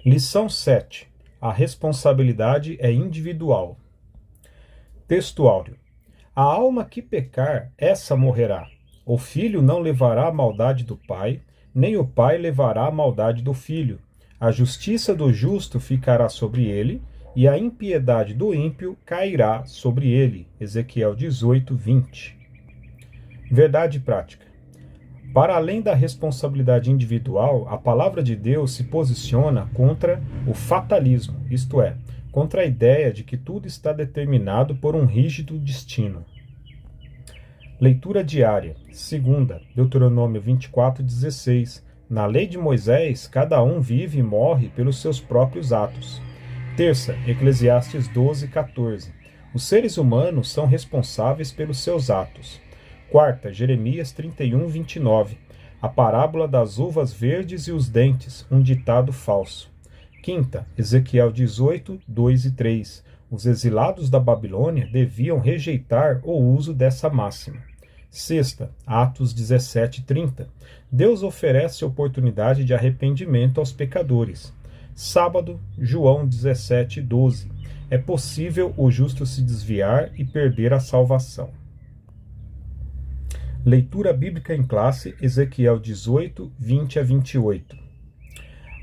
Lição 7. A responsabilidade é individual. Texto áureo. A alma que pecar, essa morrerá. O filho não levará a maldade do pai, nem o pai levará a maldade do filho. A justiça do justo ficará sobre ele, e a impiedade do ímpio cairá sobre ele. Ezequiel 18, 20. Verdade prática. Para além da responsabilidade individual, a palavra de Deus se posiciona contra o fatalismo, isto é, contra a ideia de que tudo está determinado por um rígido destino. Leitura diária. Segunda, Deuteronômio 24:16. Na lei de Moisés, cada um vive e morre pelos seus próprios atos. Terça, Eclesiastes 12:14. Os seres humanos são responsáveis pelos seus atos. Quarta, Jeremias 31:29. A parábola das uvas verdes e os dentes, um ditado falso. Quinta, Ezequiel 18, 2 e 3. Os exilados da Babilônia deviam rejeitar o uso dessa máxima. Sexta, Atos 17:30. Deus oferece oportunidade de arrependimento aos pecadores. Sábado, João 17:12. É possível o justo se desviar e perder a salvação. Leitura bíblica em classe, Ezequiel 18, 20 a 28.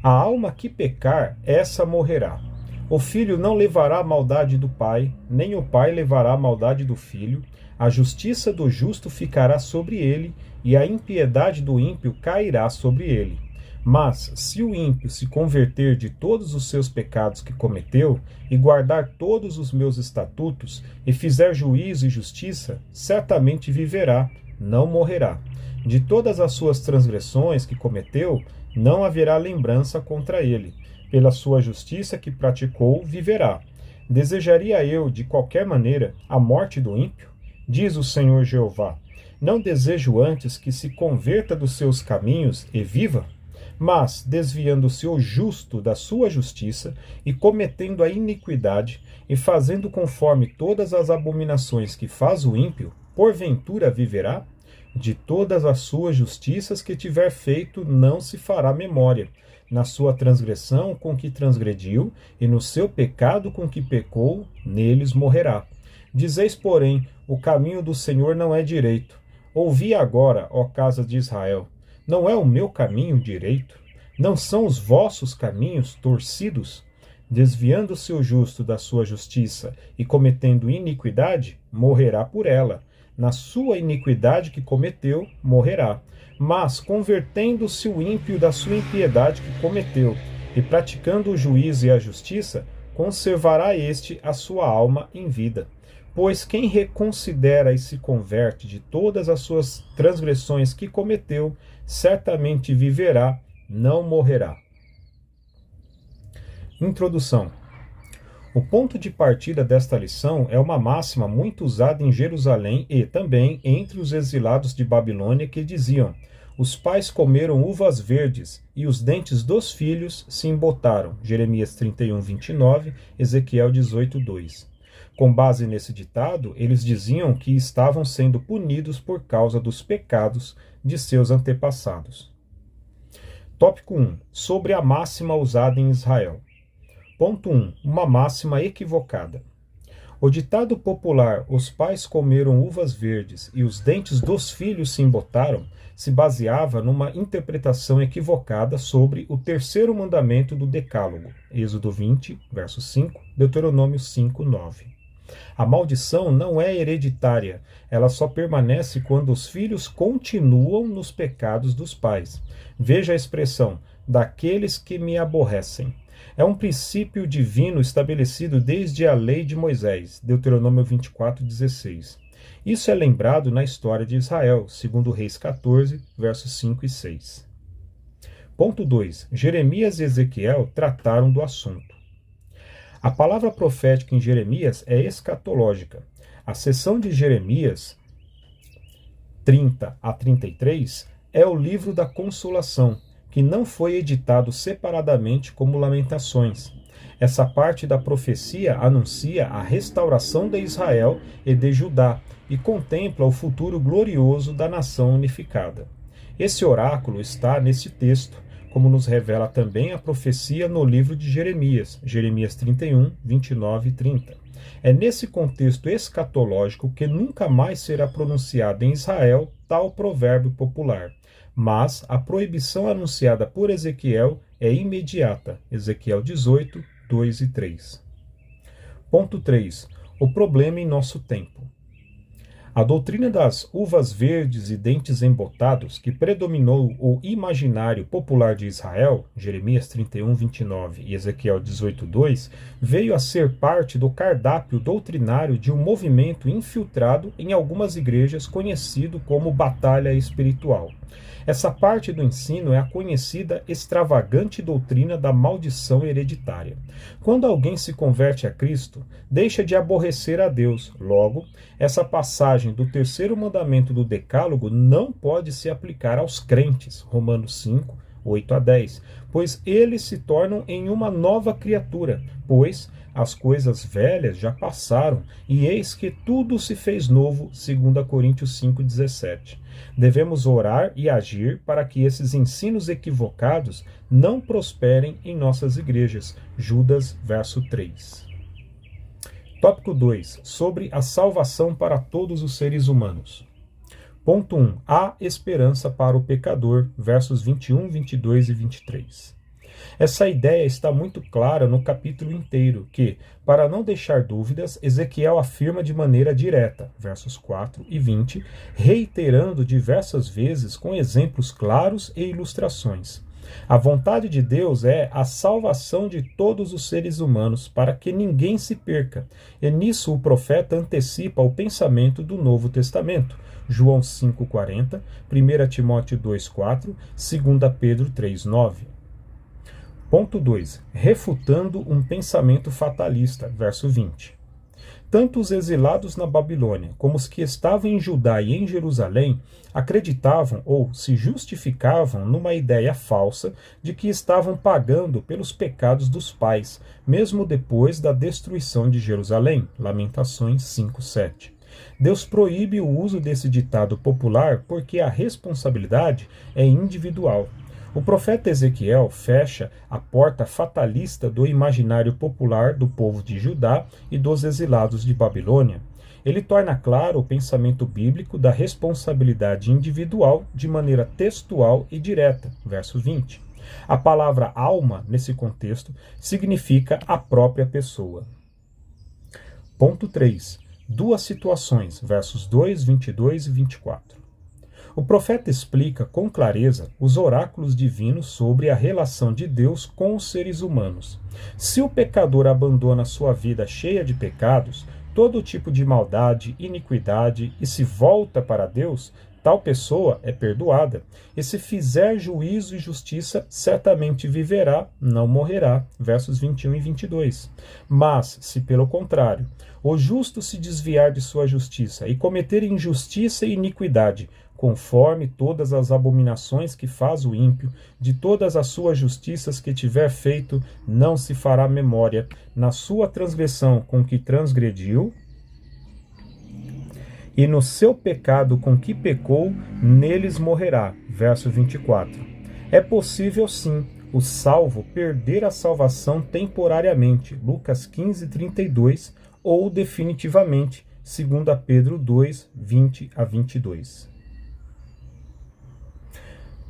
A alma que pecar, essa morrerá. O filho não levará a maldade do pai, nem o pai levará a maldade do filho. A justiça do justo ficará sobre ele, e a impiedade do ímpio cairá sobre ele. Mas, se o ímpio se converter de todos os seus pecados que cometeu, e guardar todos os meus estatutos, e fizer juízo e justiça, certamente viverá, não morrerá. De todas as suas transgressões que cometeu, não haverá lembrança contra ele. Pela sua justiça que praticou, viverá. Desejaria eu, de qualquer maneira, a morte do ímpio? Diz o Senhor Jeová. Não desejo antes que se converta dos seus caminhos e viva? Mas, desviando-se o justo da sua justiça, e cometendo a iniquidade, e fazendo conforme todas as abominações que faz o ímpio, porventura viverá? De todas as suas justiças que tiver feito, não se fará memória. Na sua transgressão com que transgrediu, e no seu pecado com que pecou, neles morrerá. Dizeis, porém, o caminho do Senhor não é direito. Ouvi agora, ó casa de Israel, não é o meu caminho direito? Não são os vossos caminhos torcidos? Desviando-se o justo da sua justiça e cometendo iniquidade, morrerá por ela. Na sua iniquidade que cometeu, morrerá. Mas, convertendo-se o ímpio da sua impiedade que cometeu, e praticando o juízo e a justiça, conservará este a sua alma em vida. Pois quem reconsidera e se converte de todas as suas transgressões que cometeu, certamente viverá, não morrerá. Introdução. O ponto de partida desta lição é uma máxima muito usada em Jerusalém e também entre os exilados de Babilônia que diziam: os pais comeram uvas verdes e os dentes dos filhos se embotaram. Jeremias 31, 29, Ezequiel 18, 2. Com base nesse ditado, eles diziam que estavam sendo punidos por causa dos pecados de seus antepassados. Tópico 1. Sobre a máxima usada em Israel. Ponto 1. Uma máxima equivocada. O ditado popular, os pais comeram uvas verdes e os dentes dos filhos se embotaram, se baseava numa interpretação equivocada sobre o terceiro mandamento do Decálogo, Êxodo 20, verso 5, Deuteronômio 5, 9. A maldição não é hereditária, ela só permanece quando os filhos continuam nos pecados dos pais. Veja a expressão, daqueles que me aborrecem. É um princípio divino estabelecido desde a lei de Moisés, Deuteronômio 24:16. Isso é lembrado na história de Israel, segundo Reis 14, versos 5 e 6. Ponto 2. Jeremias e Ezequiel trataram do assunto. A palavra profética em Jeremias é escatológica. A seção de Jeremias 30 a 33 é o livro da consolação, que não foi editado separadamente como Lamentações. Essa parte da profecia anuncia a restauração de Israel e de Judá e contempla o futuro glorioso da nação unificada. Esse oráculo está nesse texto, como nos revela também a profecia no livro de Jeremias, Jeremias 31, 29 e 30. É nesse contexto escatológico que nunca mais será pronunciado em Israel tal provérbio popular. Mas a proibição anunciada por Ezequiel é imediata. Ezequiel 18, 2 e 3. Ponto 3. O problema em nosso tempo. A doutrina das uvas verdes e dentes embotados, que predominou o imaginário popular de Israel, Jeremias 31, 29 e Ezequiel 18, 2, veio a ser parte do cardápio doutrinário de um movimento infiltrado em algumas igrejas conhecido como Batalha Espiritual. Essa parte do ensino é a conhecida extravagante doutrina da maldição hereditária. Quando alguém se converte a Cristo, deixa de aborrecer a Deus. Logo, essa passagem do terceiro mandamento do Decálogo não pode se aplicar aos crentes, Romanos 5, 8 a 10, pois eles se tornam em uma nova criatura, pois as coisas velhas já passaram, e eis que tudo se fez novo, 2 Coríntios 5,17. Devemos orar e agir para que esses ensinos equivocados não prosperem em nossas igrejas. Judas, verso 3. Tópico 2. Sobre a salvação para todos os seres humanos. Ponto 1. Há esperança para o pecador, versos 21, 22 e 23. Essa ideia está muito clara no capítulo inteiro, que, para não deixar dúvidas, Ezequiel afirma de maneira direta, versos 4 e 20, reiterando diversas vezes com exemplos claros e ilustrações. A vontade de Deus é a salvação de todos os seres humanos, para que ninguém se perca, e nisso o profeta antecipa o pensamento do Novo Testamento. João 5,40, 1 Timóteo 2,4, 2 Pedro 3,9. Ponto 2. Refutando um pensamento fatalista, verso 20. Tanto os exilados na Babilônia como os que estavam em Judá e em Jerusalém acreditavam ou se justificavam numa ideia falsa de que estavam pagando pelos pecados dos pais, mesmo depois da destruição de Jerusalém. Lamentações 5:7. Deus proíbe o uso desse ditado popular porque a responsabilidade é individual. O profeta Ezequiel fecha a porta fatalista do imaginário popular do povo de Judá e dos exilados de Babilônia. Ele torna claro o pensamento bíblico da responsabilidade individual de maneira textual e direta, verso 20. A palavra alma, nesse contexto, significa a própria pessoa. Ponto 3. Duas situações, versos 2, 22 e 24. O profeta explica com clareza os oráculos divinos sobre a relação de Deus com os seres humanos. Se o pecador abandona sua vida cheia de pecados, todo tipo de maldade, iniquidade, e se volta para Deus, tal pessoa é perdoada. E se fizer juízo e justiça, certamente viverá, não morrerá. Versos 21 e 22. Mas, se pelo contrário, o justo se desviar de sua justiça e cometer injustiça e iniquidade, conforme todas as abominações que faz o ímpio, de todas as suas justiças que tiver feito, não se fará memória, na sua transgressão com que transgrediu, e no seu pecado com que pecou, neles morrerá. Verso 24. É possível sim o salvo perder a salvação temporariamente, Lucas 15, 32, ou definitivamente, 2 Pedro 2, 20 a 22.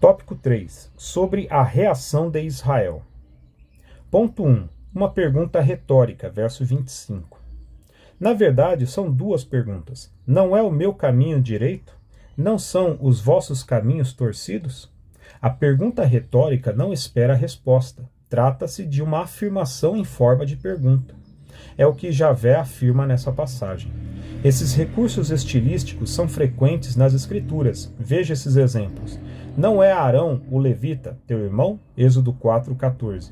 Tópico 3. Sobre a reação de Israel. Ponto 1. Uma pergunta retórica, verso 25. Na verdade, são duas perguntas. Não é o meu caminho direito? Não são os vossos caminhos torcidos? A pergunta retórica não espera a resposta. Trata-se de uma afirmação em forma de pergunta. É o que Javé afirma nessa passagem. Esses recursos estilísticos são frequentes nas Escrituras. Veja esses exemplos. Não é Arão, o levita, teu irmão? Êxodo 4:14.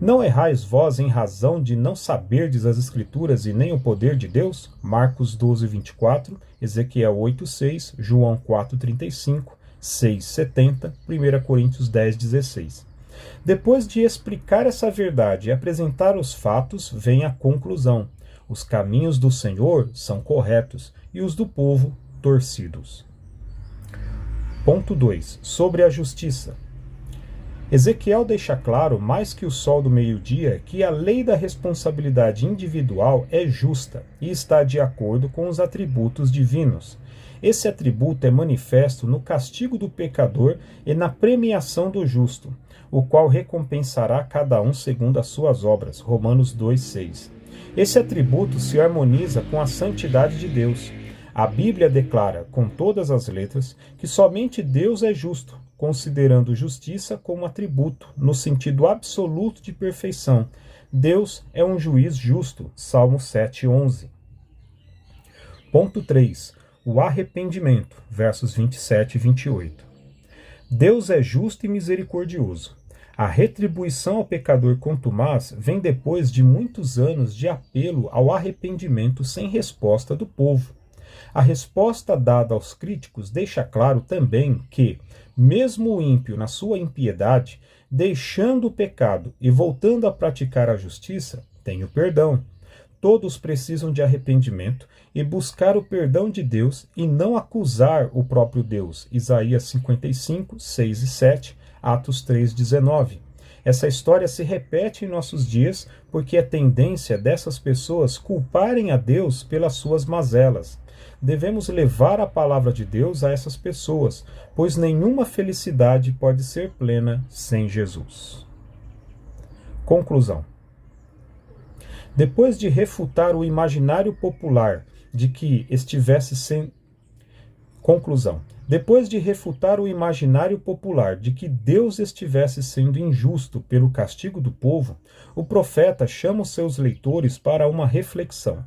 Não errais vós em razão de não saberdes as Escrituras e nem o poder de Deus? Marcos 12:24, Ezequiel 8:6, João 4:35, 6:70, 1 Coríntios 10:16. Depois de explicar essa verdade e apresentar os fatos, vem a conclusão. Os caminhos do Senhor são corretos e os do povo torcidos. Ponto 2. Sobre a justiça. Ezequiel deixa claro, mais que o sol do meio-dia, que a lei da responsabilidade individual é justa e está de acordo com os atributos divinos. Esse atributo é manifesto no castigo do pecador e na premiação do justo, o qual recompensará cada um segundo as suas obras. Romanos 2,6. Esse atributo se harmoniza com a santidade de Deus. A Bíblia declara, com todas as letras, que somente Deus é justo, considerando justiça como atributo, no sentido absoluto de perfeição. Deus é um juiz justo. Salmo 7,11. Ponto 3. O arrependimento, versos 27 e 28. Deus é justo e misericordioso. A retribuição ao pecador contumaz vem depois de muitos anos de apelo ao arrependimento sem resposta do povo. A resposta dada aos críticos deixa claro também que, mesmo o ímpio na sua impiedade, deixando o pecado e voltando a praticar a justiça, tem o perdão. Todos precisam de arrependimento e buscar o perdão de Deus e não acusar o próprio Deus. Isaías 55, 6 e 7, Atos 3, 19. Essa história se repete em nossos dias porque é tendência dessas pessoas culparem a Deus pelas suas mazelas. Devemos levar a palavra de Deus a essas pessoas, pois nenhuma felicidade pode ser plena sem Jesus. Conclusão. Depois de refutar o imaginário popular de que estivesse sendo... Conclusão. Depois de refutar o imaginário popular de que Deus estivesse sendo injusto pelo castigo do povo, o profeta chama os seus leitores para uma reflexão.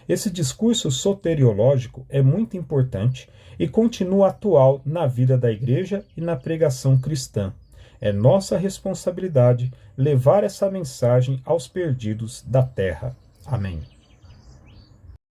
Esse discurso soteriológico é muito importante e continua atual na vida da igreja e na pregação cristã. É nossa responsabilidade levar essa mensagem aos perdidos da terra. Amém.